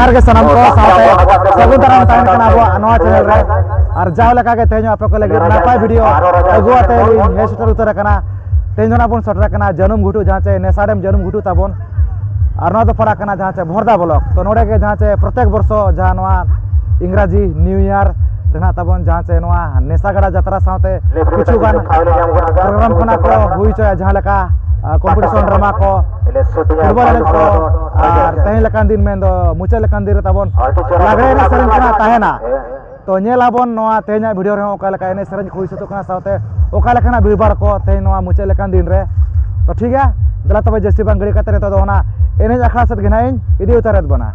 जोहार के सनम को साथे सगुन दाराम ताहन कना अब नवा चैनल रे और जाव लेका के तेज आप को लगे नापाय वीडियो अगुआते हे सेटर उतर कना तेज ना बन सटर कना जन्म घुटू जहां चे नेसाडेम जन्म घुटू ताबन और नवा तो पड़ा कना जहां चे भोरदा ब्लॉक तो नोडे के जहां चे प्रत्येक वर्ष जहां नवा इंग्राजी न्यू ईयर रहा ताबन जहां चे नवा नेसागड़ा यात्रा साथे किछु गान प्रोग्राम खना को हुई च जहां लेका कॉम्पिटिशन ड्रामा को फुटबॉल एनज को और तहें लकान दिन में दो मुचे लकान दिन ताबन लागरे ने सेरेन कना ताहेना तो नेलाबन नवा तेना वीडियो रे ओका लका एने सेरेन को हिसतो कना साथे ओका लकाना बिरबार को ते नवा मुचे लकान दिन रे तो ठीक है दला तबे जस्ती बांगड़ी कते तो दोना एने अखड़ा सत गिनाइन इदी उतारत बना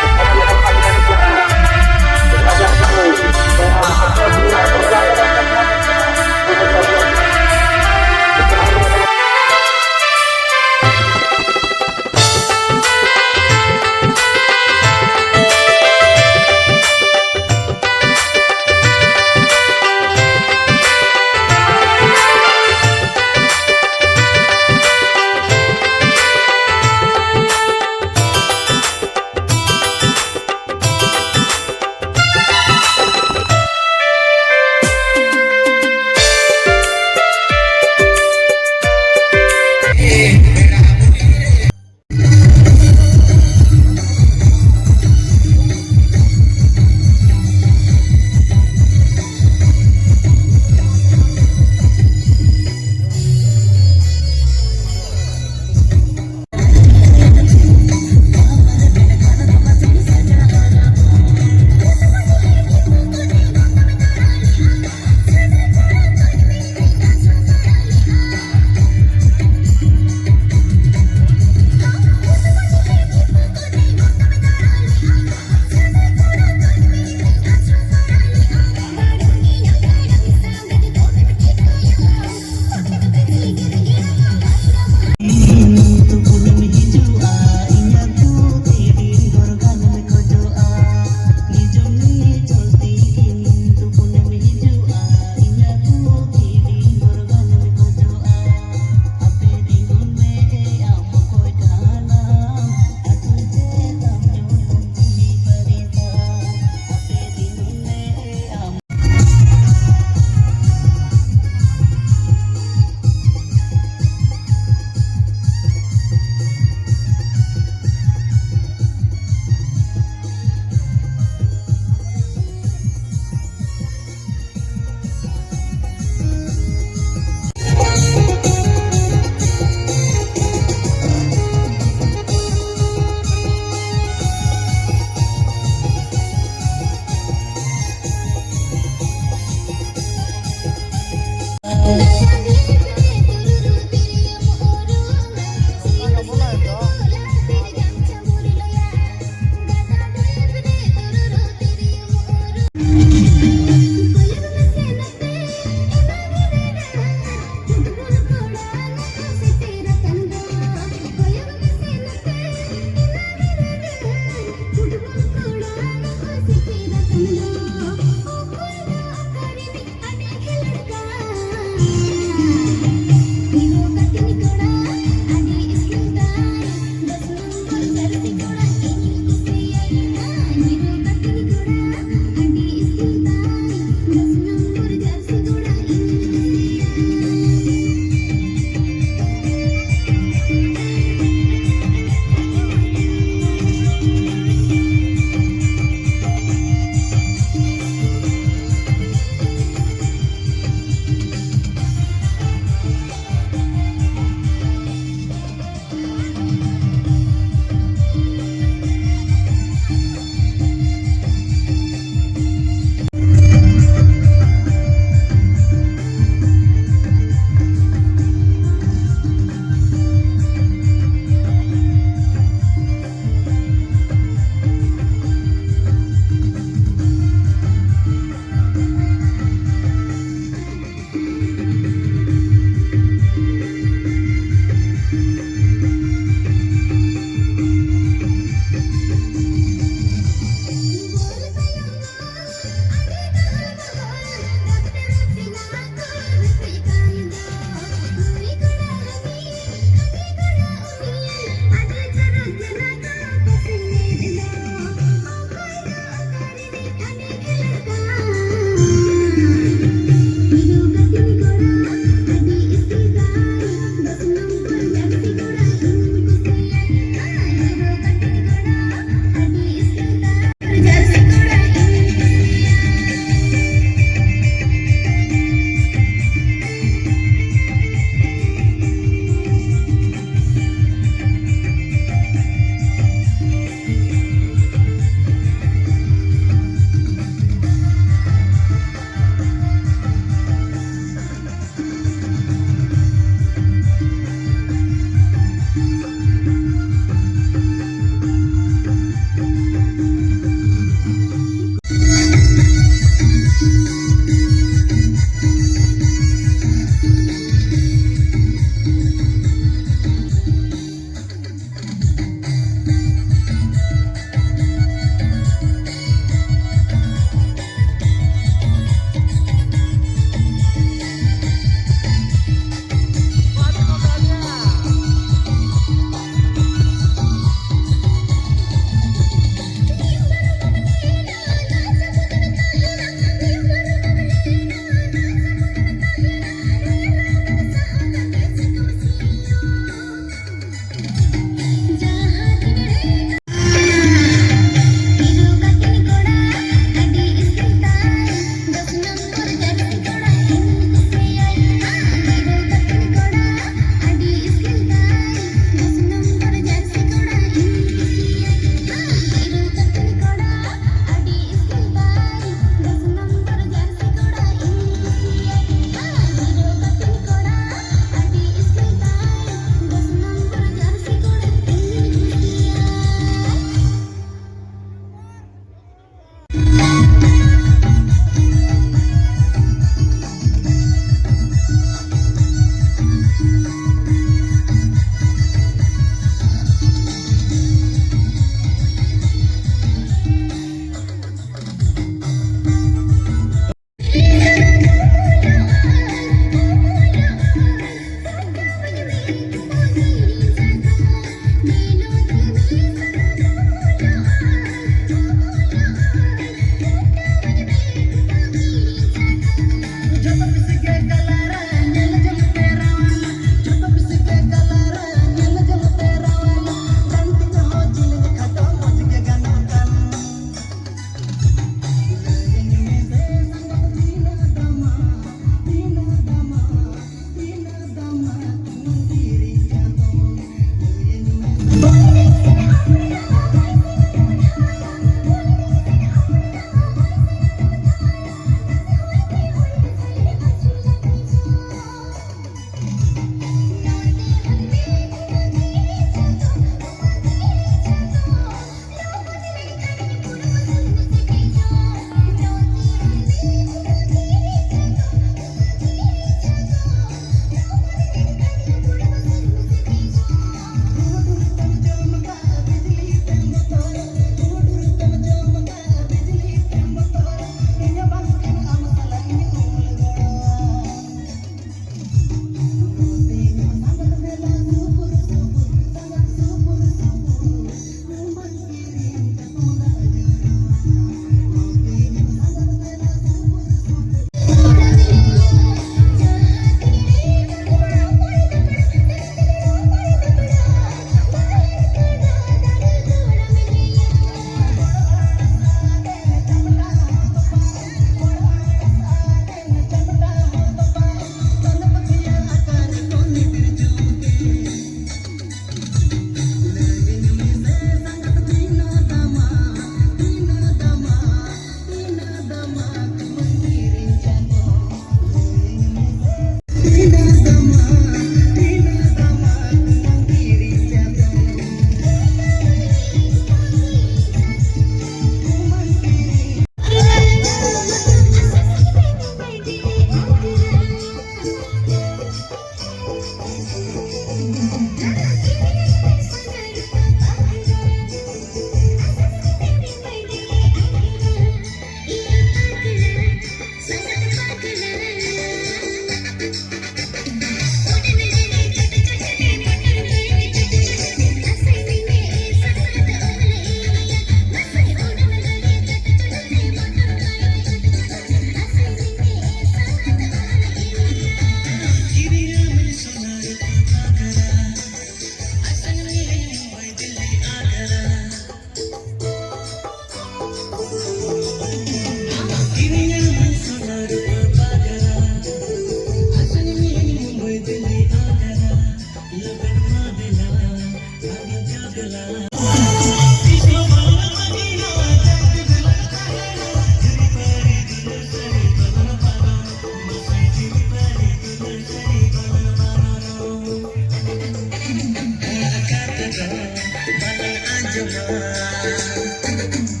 ᱠᱟᱱᱟ